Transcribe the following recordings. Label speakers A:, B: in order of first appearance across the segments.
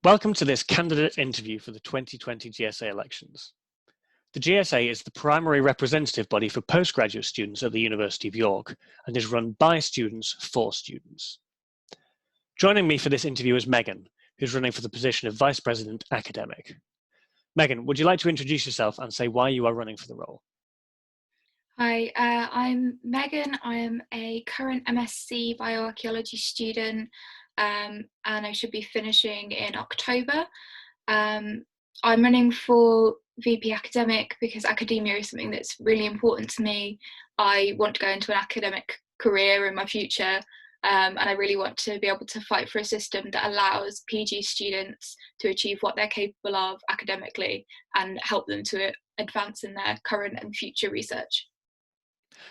A: Welcome to this candidate interview for the 2020 GSA elections. The GSA is the primary representative body for postgraduate students at the University of York and is run by students for students. Joining me for this interview is Megan, who's running for the position of Vice President Academic. Megan, would you like to introduce yourself and say why you are running for the role?
B: Hi, I'm Megan. I am a current MSc bioarchaeology student and I should be finishing in October. I'm running for VP Academic because academia is something that's really important to me. I want to go into an academic career in my future, and I really want to be able to fight for a system that allows PG students to achieve what they're capable of academically and help them to advance in their current and future research.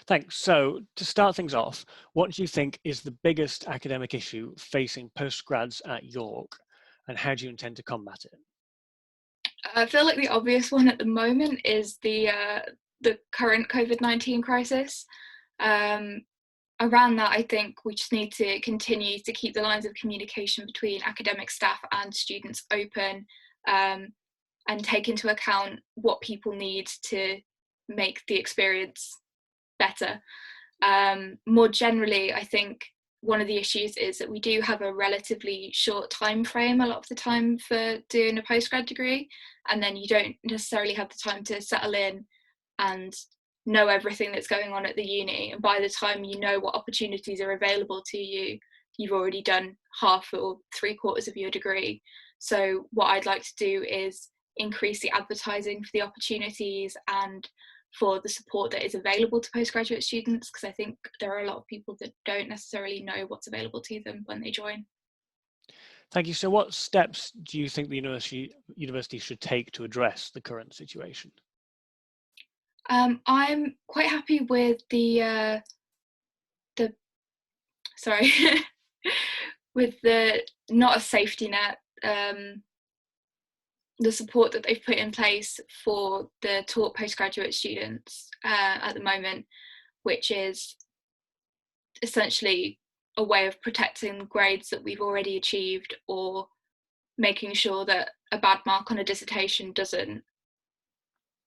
A: Thanks. So to start things off, what do you think is the biggest academic issue facing postgrads at York, and how do you intend to combat it?
B: I feel like the obvious one at the moment is the current COVID-19 crisis. Around that, I think we just need to continue to keep the lines of communication between academic staff and students open, and take into account what people need to make the experience better. More generally, I think one of the issues is that we do have a relatively short time frame a lot of the time for doing a postgrad degree, and then you don't necessarily have the time to settle in and know everything that's going on at the uni, and by the time you know what opportunities are available to you, you've already done half or three quarters of your degree. So what I'd like to do is increase the advertising for the opportunities and for the support that is available to postgraduate students, because I think there are a lot of people that don't necessarily know what's available to them when they join.
A: Thank you. So what steps do you think the university should take to address the current situation?
B: I'm quite happy with the sorry with the not a safety net, the support that they've put in place for the taught postgraduate students at the moment, which is essentially a way of protecting grades that we've already achieved, or making sure that a bad mark on a dissertation doesn't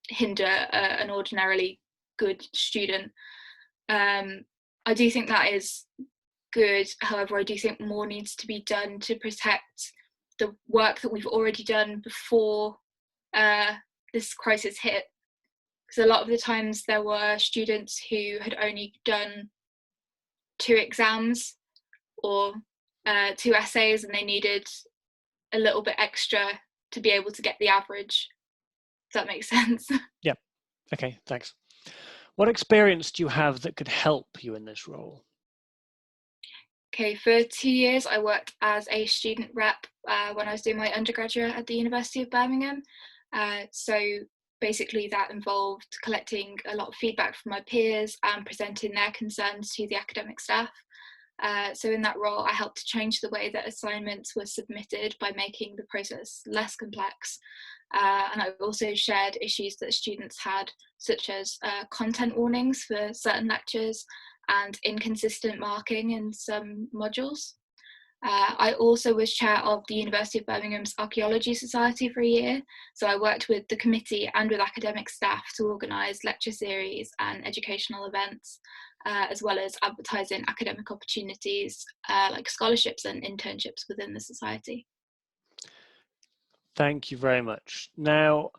B: hinder an ordinarily good student. I do think that is good. However, I do think more needs to be done to protect the work that we've already done before this crisis hit. Because a lot of the times there were students who had only done 2 exams or 2 essays, and they needed a little bit extra to be able to get the average. Does that make sense?
A: Yeah. Okay, thanks. What experience do you have that could help you in this role?
B: Okay, for 2 years I worked as a student rep when I was doing my undergraduate at the University of Birmingham. So basically that involved collecting a lot of feedback from my peers and presenting their concerns to the academic staff. So in that role, I helped to change the way that assignments were submitted by making the process less complex. And I also shared issues that students had, such as content warnings for certain lectures and inconsistent marking in some modules. I also was chair of the University of Birmingham's Archaeology Society for a year, so I worked with the committee and with academic staff to organise lecture series and educational events, as well as advertising academic opportunities like scholarships and internships within the society.
A: Thank you very much. Now,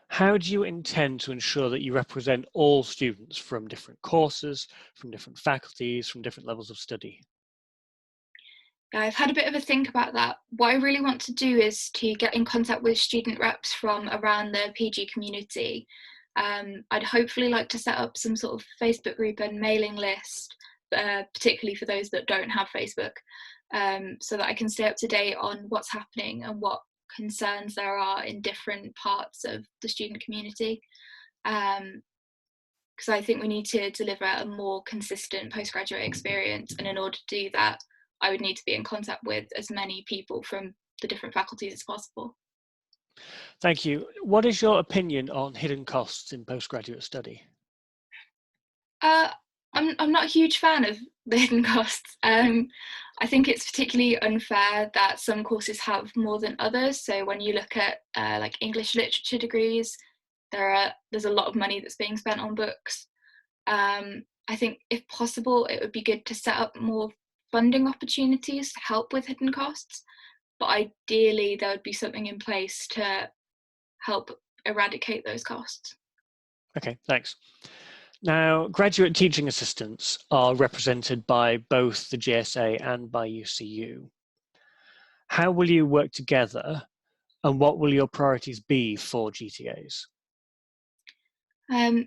A: how do you intend to ensure that you represent all students from different courses, from different faculties, from different levels of study?
B: I've had a bit of a think about that. What I really want to do is to get in contact with student reps from around the PG community. I'd hopefully like to set up some sort of Facebook group and mailing list, particularly for those that don't have Facebook, so that I can stay up to date on what's happening and what concerns there are in different parts of the student community. Because I think we need to deliver a more consistent postgraduate experience, and in order to do that, I would need to be in contact with as many people from the different faculties as possible.
A: Thank you. What is your opinion on hidden costs in postgraduate study?
B: I'm not a huge fan of the hidden costs. I think it's particularly unfair that some courses have more than others. So when you look at like English literature degrees, there's a lot of money that's being spent on books. I think if possible, it would be good to set up more funding opportunities to help with hidden costs. But ideally, there would be something in place to help eradicate those costs.
A: Okay, thanks. Now, graduate teaching assistants are represented by both the GSA and by UCU. How will you work together, and what will your priorities be for GTAs?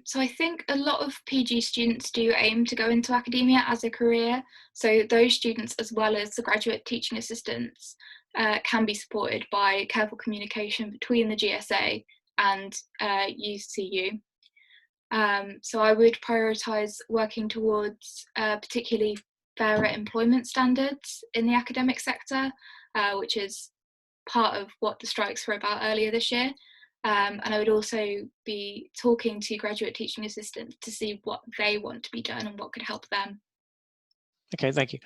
B: So I think a lot of PG students do aim to go into academia as a career. So those students, as well as the graduate teaching assistants, can be supported by careful communication between the GSA and UCU. So I would prioritise working towards particularly fairer employment standards in the academic sector, which is part of what the strikes were about earlier this year. And I would also be talking to graduate teaching assistants to see what they want to be done and what could help them.
A: Okay, thank you.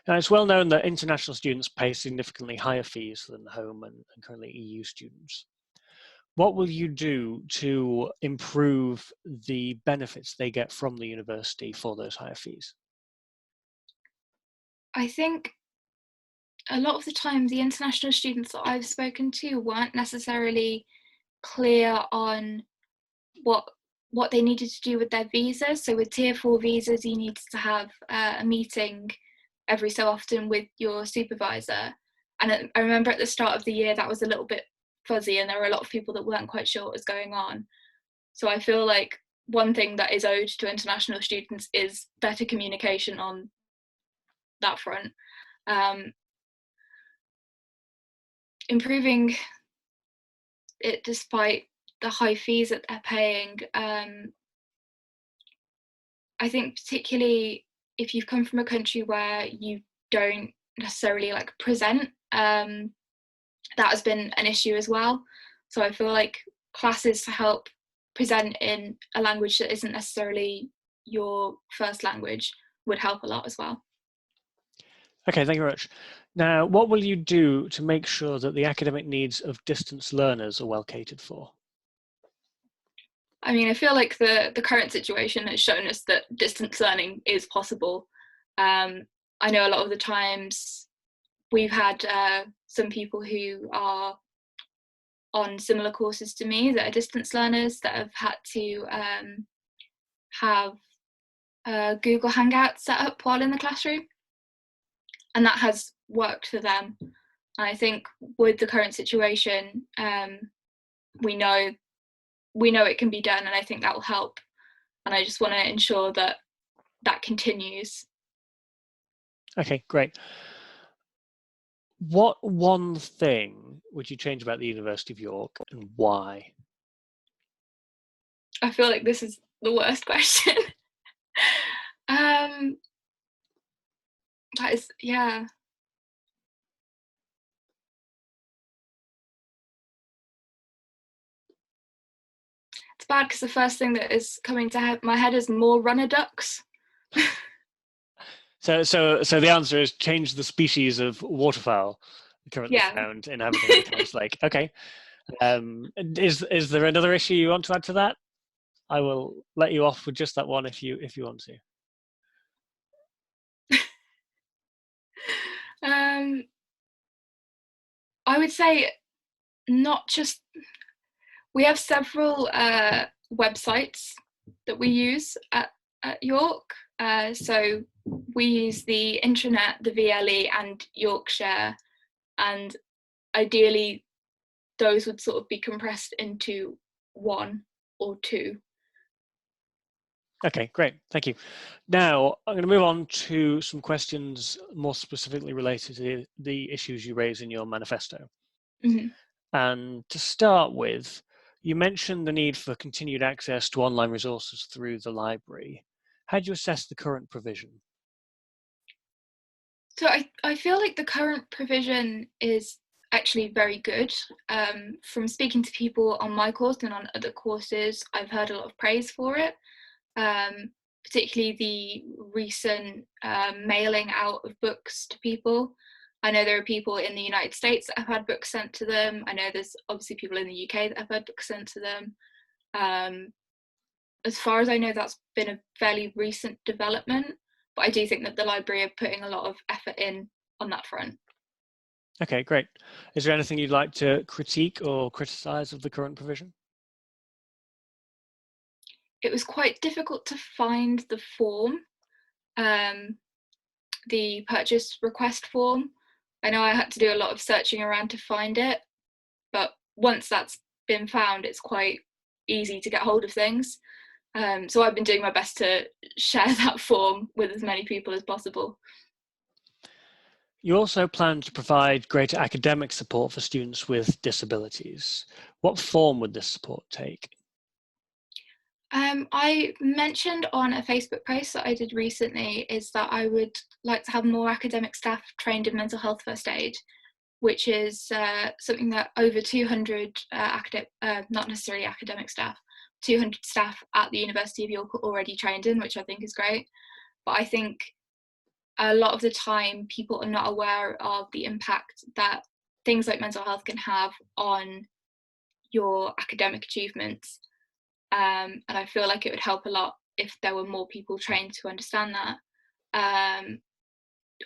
A: Now, it's well known that international students pay significantly higher fees than home and currently EU students. What will you do to improve the benefits they get from the university for those higher fees?
B: I think a lot of the time the international students that I've spoken to weren't necessarily clear on what what they needed to do with their visas. So with tier 4 visas, you needed to have a meeting every so often with your supervisor. And I remember at the start of the year that was a little bit fuzzy, and there were a lot of people that weren't quite sure what was going on. So I feel like one thing that is owed to international students is better communication on that front. Um, Improving it despite the high fees that they're paying. I think particularly if you've come from a country where you don't necessarily like present, that has been an issue as well. So I feel like classes to help present in a language that isn't necessarily your first language would help a lot as well.
A: Okay, thank you very much. Now, what will you do to make sure that the academic needs of distance learners are well catered for?
B: I mean, I feel like the current situation has shown us that distance learning is possible. I know a lot of the times we've had some people who are on similar courses to me that are distance learners that have had to have Google Hangouts set up while in the classroom, and that has worked for them. And I think with the current situation, we know it can be done, and I think that will help. And I just want to ensure that that continues.
A: Okay, great. What one thing would you change about the University of York, and why?
B: I feel like this is the worst question. That is, yeah. It's bad because the first thing that is coming to my head is more runner ducks.
A: So the answer is change the species of waterfowl currently
B: Yeah.
A: found inhabiting the Thames Lake. Okay. Is there another issue you want to add to that? I will let you off with just that one if you want to.
B: I would say not just, we have several websites that we use at York. So we use the intranet, the VLE, and Yorkshare, and ideally those would sort of be compressed into one or two.
A: Okay, great. Thank you. Now, I'm going to move on to some questions more specifically related to the issues you raise in your manifesto.
B: Mm-hmm.
A: And to start with, you mentioned the need for continued access to online resources through the library. How do you assess the current provision?
B: So I feel like the current provision is actually very good. From speaking to people on my course and on other courses, I've heard a lot of praise for it. particularly the recent mailing out of books to people. I know there are people in the United States that have had books sent to them. I know there's obviously people in the UK that have had books sent to them. As far as I know, that's been a fairly recent development, but I do think that the library are putting a lot of effort in on that front.
A: Okay, great. Is there anything you'd like to critique or criticize of the current provision?
B: It was quite difficult to find the form, the purchase request form. I know I had to do a lot of searching around to find it, but once that's been found, it's quite easy to get hold of things. So I've been doing my best to share that form with as many people as possible.
A: You also plan to provide greater academic support for students with disabilities. What form would this support take?
B: I mentioned on a Facebook post that I did recently is that I would like to have more academic staff trained in mental health first aid, which is something that over 200 not necessarily academic staff, 200 staff at the University of York are already trained in, which I think is great. But I think a lot of the time people are not aware of the impact that things like mental health can have on your academic achievements. And I feel like it would help a lot if there were more people trained to understand that.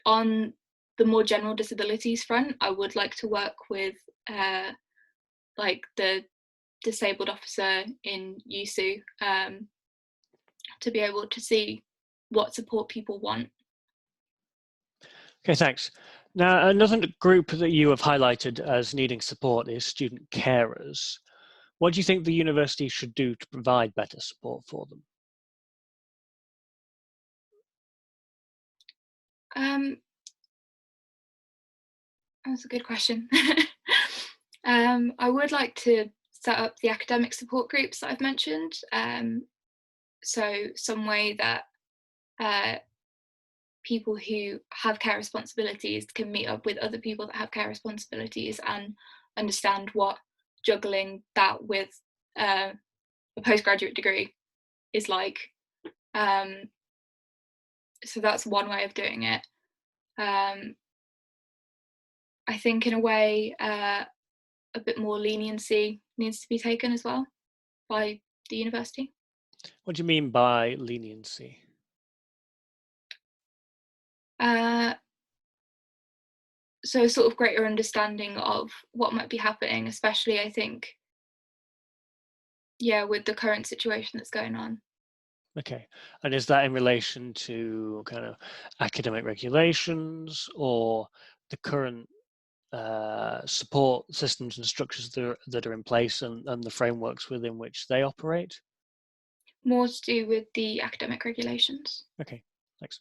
B: On the more general disabilities front, I would like to work with like the disabled officer in USU to be able to see what support people want.
A: Okay, thanks. Now, another group that you have highlighted as needing support is student carers. What do you think the university should do to provide better support for them?
B: That's a good question. I would like to set up the academic support groups that I've mentioned. So some way that people who have care responsibilities can meet up with other people that have care responsibilities and understand what juggling that with a postgraduate degree is like. So that's one way of doing it. I think in a way a bit more leniency needs to be taken as well by the university.
A: What do you mean by leniency?
B: So a sort of greater understanding of what might be happening, especially I think, yeah, with the current situation that's going on.
A: Okay, and is that in relation to kind of academic regulations or the current support systems and structures that are in place and the frameworks within which they operate?
B: More to do with the academic regulations.
A: Okay, thanks.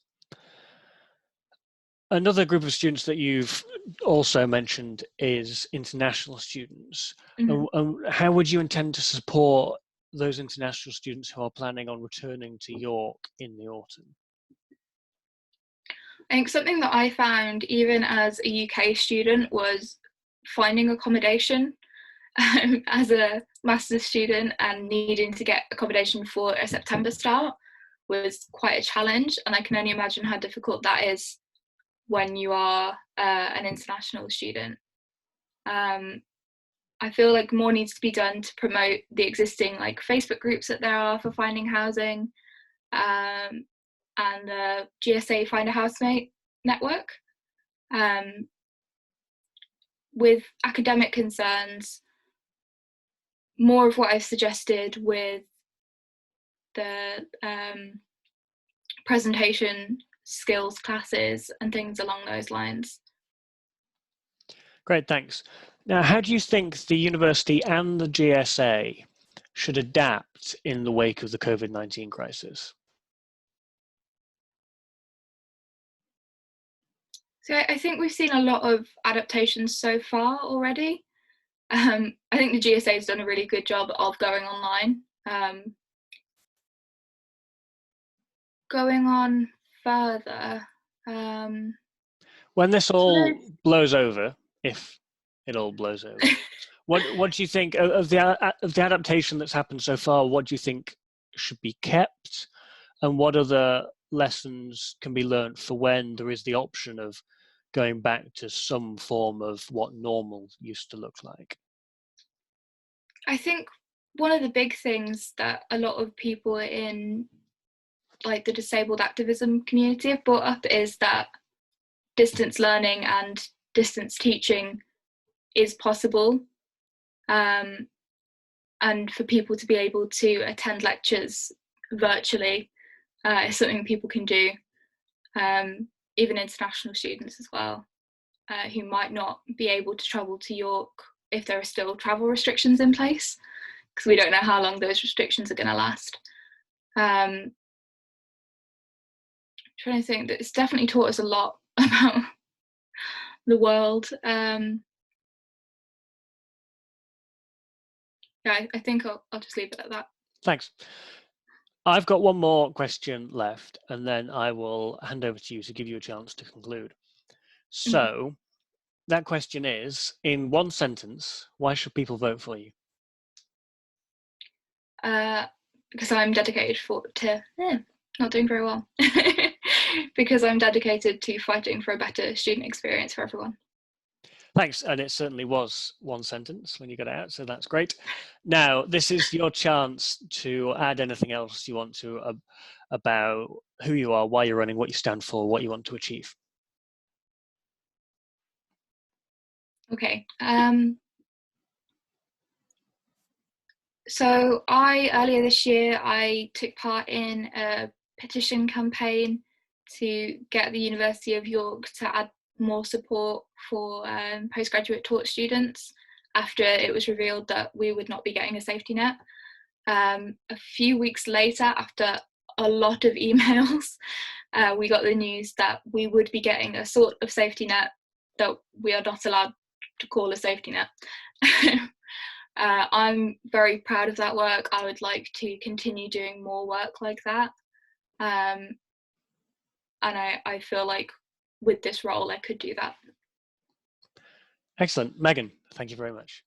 A: Another group of students that you've also mentioned is international students.
B: Mm-hmm.
A: How would you intend to support those international students who are planning on returning to York in the autumn?
B: I think something that I found even as a UK student was finding accommodation. As a master's student and needing to get accommodation for a September start was quite a challenge, and I can only imagine how difficult that is when you are an international student. I feel like more needs to be done to promote the existing like Facebook groups that there are for finding housing, and the GSA Find a Housemate network. With academic concerns, more of what I've suggested with the presentation skills classes and things along those lines.
A: Great, thanks. Now, how do you think the university and the GSA should adapt in the wake of the COVID-19 crisis?
B: So I think we've seen a lot of adaptations so far already. I think the GSA has done a really good job of going online. Going on further.
A: When this all blows over, if it all blows over, what do you think of the adaptation that's happened so far? What do you think should be kept? And what other lessons can be learnt for when there is the option of going back to some form of what normal used to look like?
B: I think one of the big things that a lot of people in like the disabled activism community have brought up is that distance learning and distance teaching is possible, and for people to be able to attend lectures virtually is something people can do, even international students as well, who might not be able to travel to York if there are still travel restrictions in place, because we don't know how long those restrictions are going to last. Trying to think, that it's definitely taught us a lot about the world. Yeah, I think I'll just leave it at that.
A: Thanks. I've got one more question left, and then I will hand over to you to give you a chance to conclude. So that question is, in one sentence, why should people vote for you?
B: Because I'm dedicated not doing very well. Because I'm dedicated to fighting for a better student experience for everyone.
A: Thanks, and it certainly was one sentence when you got it out, so that's great. Now, this is your chance to add anything else you want to about who you are, why you're running, what you stand for, what you want to achieve.
B: Okay. So earlier this year, I took part in a petition campaign to get the University of York to add more support for postgraduate taught students after it was revealed that we would not be getting a safety net. A few weeks later, after a lot of emails, we got the news that we would be getting a sort of safety net that we are not allowed to call a safety net. I'm very proud of that work. I would like to continue doing more work like that. And I feel like with this role, I could do that.
A: Excellent. Megan, thank you very much.